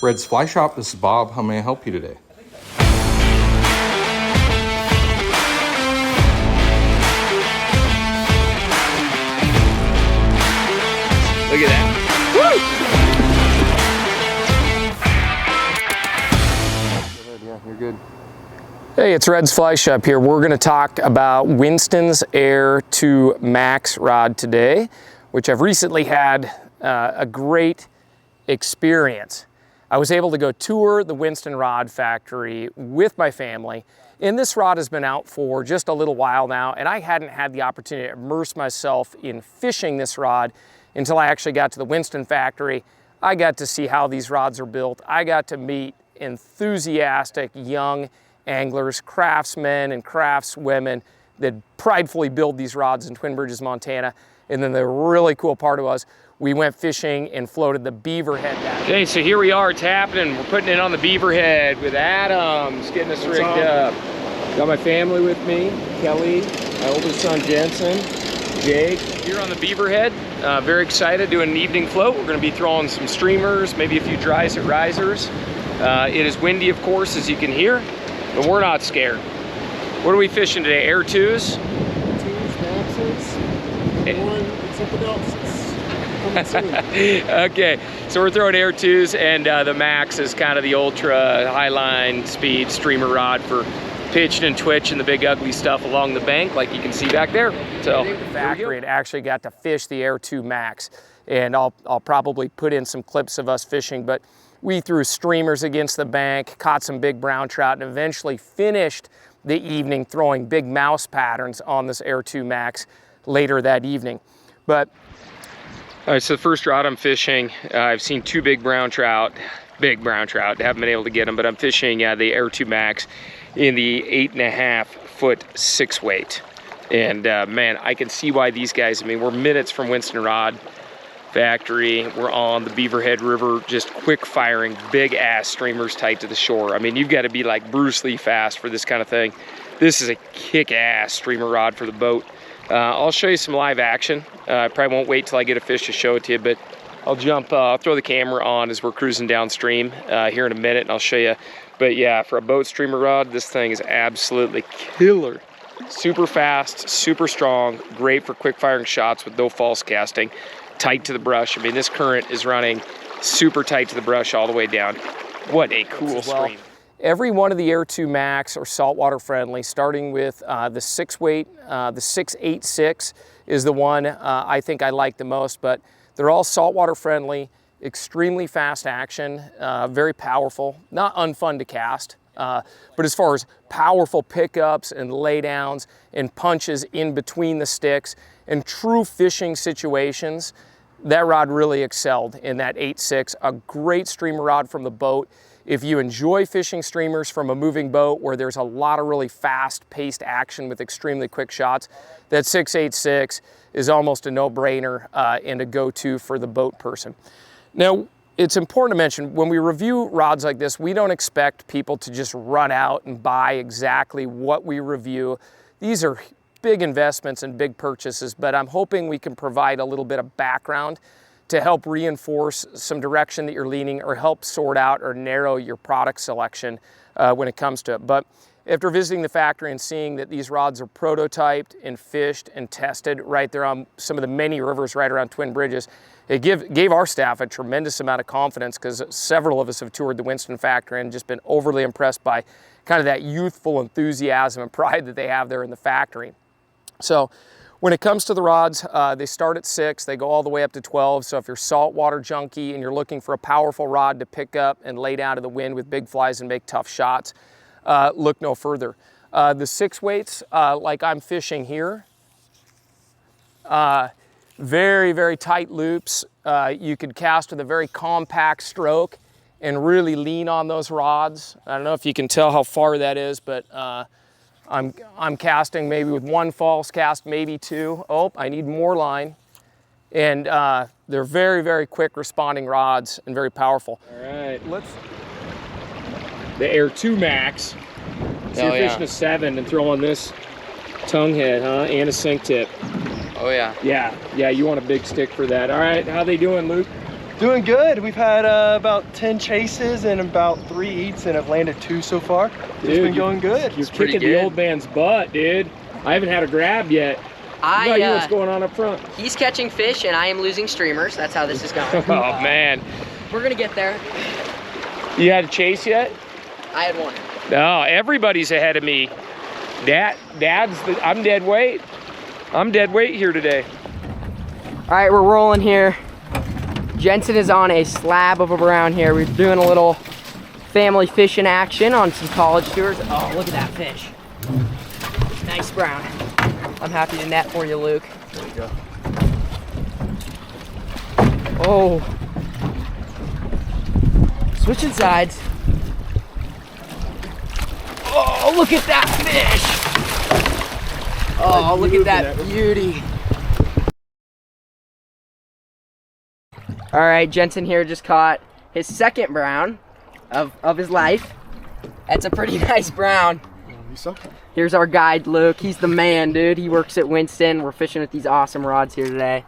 Red's Fly Shop, this is Bob. How may I help you today? Look at that. Woo! Yeah, you're good. Hey, it's Red's Fly Shop here. We're going to talk about Winston's Air 2 Max rod today, which I've recently had a great experience. I was able to go tour the Winston Rod Factory with my family, and this rod has been out for just a little while now, and I hadn't had the opportunity to immerse myself in fishing this rod until I actually got to the Winston Factory. I got to see how these rods are built. I got to meet enthusiastic young anglers, craftsmen and craftswomen that pridefully build these rods in Twin Bridges, Montana. And then the really cool part was we went fishing and floated the Beaverhead down. Okay, so here we are, it's happening. We're putting it on the Beaverhead with Adams, getting us rigged up. Got my family with me, Kelly, my oldest son Jensen, Jake. Here on the Beaverhead, very excited, doing an evening float. We're gonna be throwing some streamers, maybe a few dry set risers. It is windy, of course, as you can hear, but we're not scared. What are we fishing today, Air 2s? 2s, Maxes, and something else. Okay, so we're throwing Air 2s, and the Max is kind of the ultra high line speed streamer rod for pitching and twitching the big ugly stuff along the bank, like you can see back there. So the factory had actually got to fish the Air 2 Max, and I'll probably put in some clips of us fishing, but we threw streamers against the bank, caught some big brown trout, and eventually finished the evening throwing big mouse patterns on this Air 2 Max later that evening. But all right, so the first rod I'm fishing, I've seen two big brown trout, haven't been able to get them, but I'm fishing the Air 2 Max in the 8.5 foot 6 weight. And man, I can see why these guys, I mean, we're minutes from Winston Rod Factory. We're on the Beaverhead River, just quick firing, big ass streamers tight to the shore. I mean, you've got to be like Bruce Lee fast for this kind of thing. This is a kick ass streamer rod for the boat. I'll show you some live action. I probably won't wait till I get a fish to show it to you, but I'll throw the camera on as we're cruising downstream here in a minute, and I'll show you. But yeah, for a boat streamer rod, this thing is absolutely killer. Super fast, super strong, great for quick firing shots with no false casting, tight to the brush. I mean, this current is running super tight to the brush all the way down. What a cool stream. Every one of the Air 2 Max are saltwater friendly, starting with the 6 weight, the 686 is the one I think I like the most, but they're all saltwater friendly, extremely fast action, very powerful, not unfun to cast, but as far as powerful pickups and laydowns and punches in between the sticks and true fishing situations, that rod really excelled in that 8.6, a great streamer rod from the boat. If you enjoy fishing streamers from a moving boat where there's a lot of really fast-paced action with extremely quick shots, that 686 is almost a no-brainer and a go-to for the boat person. Now, it's important to mention, when we review rods like this, we don't expect people to just run out and buy exactly what we review. These are big investments and big purchases, but I'm hoping we can provide a little bit of background to help reinforce some direction that you're leaning or help sort out or narrow your product selection when it comes to it. But after visiting the factory and seeing that these rods are prototyped and fished and tested right there on some of the many rivers right around Twin Bridges, it gave our staff a tremendous amount of confidence, because several of us have toured the Winston Factory and just been overly impressed by kind of that youthful enthusiasm and pride that they have there in the factory. So when it comes to the rods, they start at 6, they go all the way up to 12. So if you're saltwater junkie and you're looking for a powerful rod to pick up and lay down to the wind with big flies and make tough shots, look no further. The 6 weights, like I'm fishing here, very, very tight loops. You could cast with a very compact stroke and really lean on those rods. I don't know if you can tell how far that is, but I'm casting maybe with 1 false cast, maybe 2. Oh, I need more line. And they're very, very quick responding rods and very powerful. All right, the Air 2 Max. So you're fishing a 7 and throwing this tongue head, huh? And a sink tip. Oh yeah. Yeah, you want a big stick for that. All right, how they doing, Luke? Doing good. We've had about 10 chases and about 3 eats and have landed 2 so far. It's been going good. You're kicking the old man's butt, dude. I haven't had a grab yet. What's going on up front? He's catching fish and I am losing streamers. That's how this is going. Oh, man. We're gonna get there. You had a chase yet? I had 1. No, everybody's ahead of me. I'm dead weight. I'm dead weight here today. All right, we're rolling here. Jensen is on a slab of a brown here. We're doing a little family fishing action on some college tours. Oh, look at that fish. Nice brown. I'm happy to net for you, Luke. There you go. Oh. Switching sides. Oh, look at that fish. Oh, look at that beauty. All right, Jensen here just caught his 2nd brown of his life. That's a pretty nice brown. Here's our guide, Luke. He's the man, dude. He works at Winston. We're fishing with these awesome rods here today.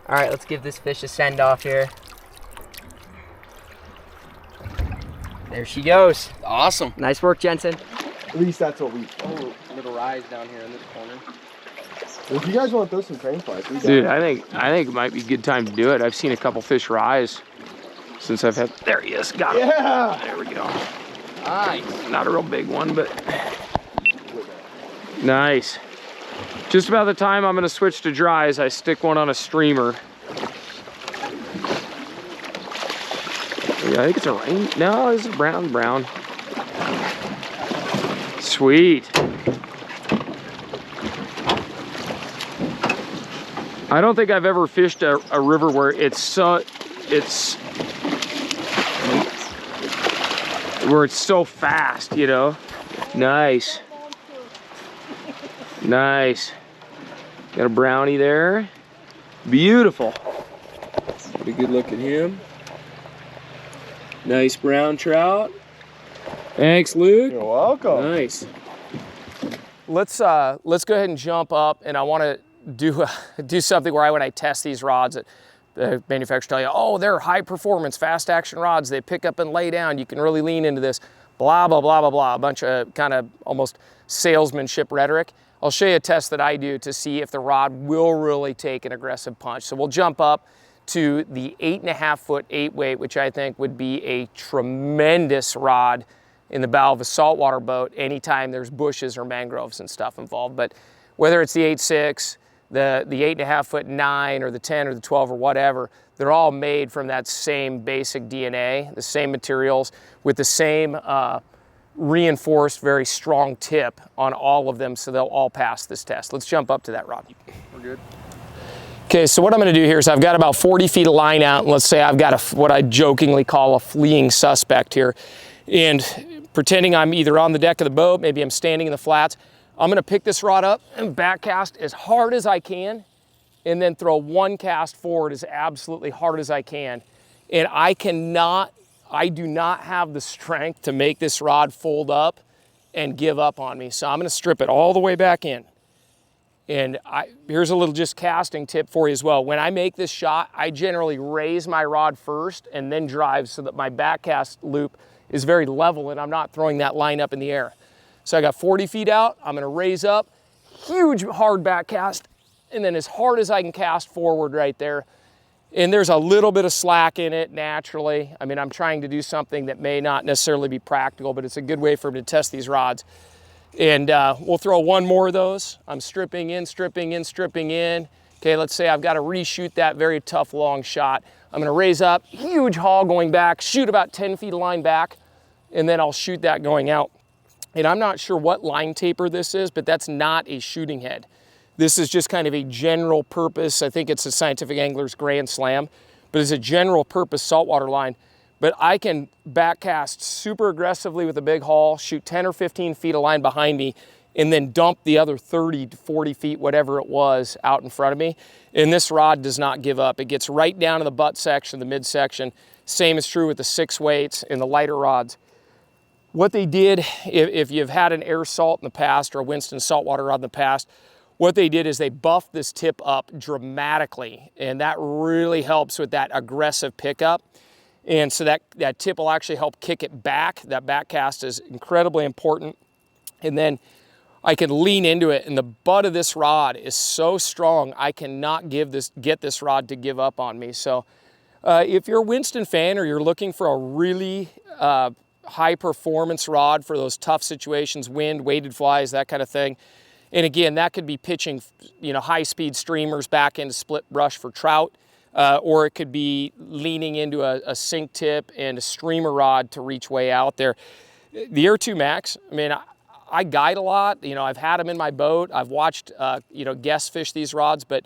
All right, let's give this fish a send off here. There she goes. Awesome. Nice work, Jensen. At least that's what we. Oh, little rise down here in this corner. If you guys want to throw some crane flies, we got Dude, it. I think it might be a good time to do it. I've seen a couple fish rise since I've had. There he is. Got him. Yeah. There we go. Nice. Not a real big one, but nice. Just about the time I'm going to switch to dries, I stick one on a streamer. Yeah, I think it's a rain. No, it's a brown. Sweet. I don't think I've ever fished a river where it's so fast, you know. Nice. Nice. Got a brownie there. Beautiful. Get a good look at him. Nice brown trout. Thanks, Luke. You're welcome. Nice. Let's go ahead and jump up, and I want to do something where when I test these rods, the manufacturers tell you, oh, they're high performance, fast action rods. They pick up and lay down. You can really lean into this. Blah blah blah blah blah. A bunch of kind of almost salesmanship rhetoric. I'll show you a test that I do to see if the rod will really take an aggressive punch. So we'll jump up to the 8.5 foot 8 weight, which I think would be a tremendous rod in the bow of a saltwater boat anytime there's bushes or mangroves and stuff involved. But whether it's the 8.6, the 8.5 foot 9 or the 10 or the 12 or whatever, they're all made from that same basic DNA, the same materials with the same reinforced, very strong tip on all of them, so they'll all pass this test. Let's jump up to that rod. We're good. Okay, so what I'm gonna do here is I've got about 40 feet of line out, and let's say I've got what I jokingly call a fleeing suspect here. And pretending I'm either on the deck of the boat, maybe I'm standing in the flats, I'm gonna pick this rod up and back cast as hard as I can, and then throw one cast forward as absolutely hard as I can. And I do not have the strength to make this rod fold up and give up on me. So I'm gonna strip it all the way back in. And here's a little just casting tip for you as well. When I make this shot, I generally raise my rod first and then drive so that my back cast loop is very level and I'm not throwing that line up in the air. So I got 40 feet out, I'm gonna raise up, huge hard back cast, and then as hard as I can cast forward right there. And there's a little bit of slack in it naturally. I mean, I'm trying to do something that may not necessarily be practical, but it's a good way for me to test these rods. And we'll throw one more of those. I'm stripping in, stripping in, stripping in. Okay, let's say I've got to reshoot that very tough long shot. I'm gonna raise up, huge haul going back, shoot about 10 feet of line back, and then I'll shoot that going out. And I'm not sure what line taper this is, but that's not a shooting head. This is just kind of a general purpose. I think it's a Scientific Angler's Grand Slam, but it's a general purpose saltwater line. But I can backcast super aggressively with a big haul, shoot 10 or 15 feet of line behind me, and then dump the other 30 to 40 feet, whatever it was, out in front of me. And this rod does not give up. It gets right down to the butt section, the midsection. Same is true with the 6 weights and the lighter rods. What they did, if you've had an air salt in the past or a Winston saltwater rod in the past, what they did is they buffed this tip up dramatically, and that really helps with that aggressive pickup. And so that tip will actually help kick it back. That back cast is incredibly important. And then I can lean into it, and the butt of this rod is so strong, I cannot get this rod to give up on me. So if you're a Winston fan or you're looking for a really high performance rod for those tough situations, wind, weighted flies, that kind of thing. And again, that could be pitching, you know, high speed streamers back into split brush for trout, or it could be leaning into a sink tip and a streamer rod to reach way out there. The Air 2 Max, I mean, I guide a lot. You know, I've had them in my boat. I've watched, you know, guests fish these rods, but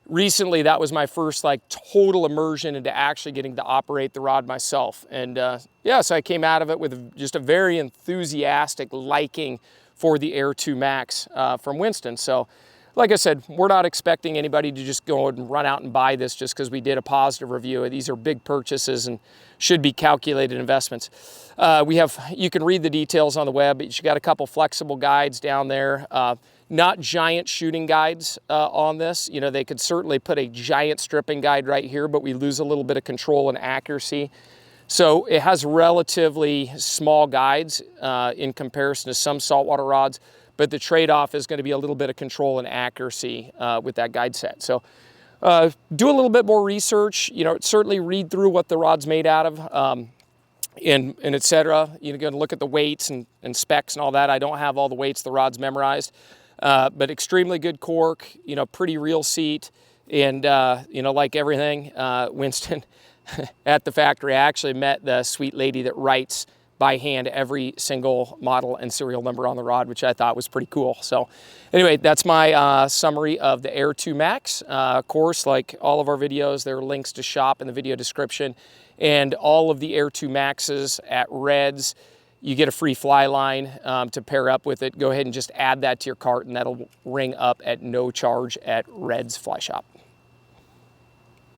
recently that was my first like total immersion into actually getting to operate the rod myself. And yeah, so I came out of it with just a very enthusiastic liking for the Air 2 Max from Winston. So like I said, we're not expecting anybody to just go and run out and buy this just because we did a positive review. These are big purchases and should be calculated investments. You can read the details on the web, but you got a couple flexible guides down there. Not giant shooting guides on this. You know, they could certainly put a giant stripping guide right here, but we lose a little bit of control and accuracy. So it has relatively small guides in comparison to some saltwater rods, but the trade-off is going to be a little bit of control and accuracy with that guide set. So do a little bit more research, you know, certainly read through what the rod's made out of, and et cetera. You're going to look at the weights and specs and all that. I don't have all the weights, the rod's memorized, but extremely good cork, you know, pretty real seat, and, you know, like everything, Winston, at the factory, I actually met the sweet lady that writes by hand every single model and serial number on the rod, which I thought was pretty cool. So anyway, that's my summary of the Air 2 Max. Of course, like all of our videos, there are links to shop in the video description, and all of the Air 2 Maxes at Red's, you get a free fly line to pair up with it. Go ahead and just add that to your cart, and that'll ring up at no charge at Red's Fly Shop.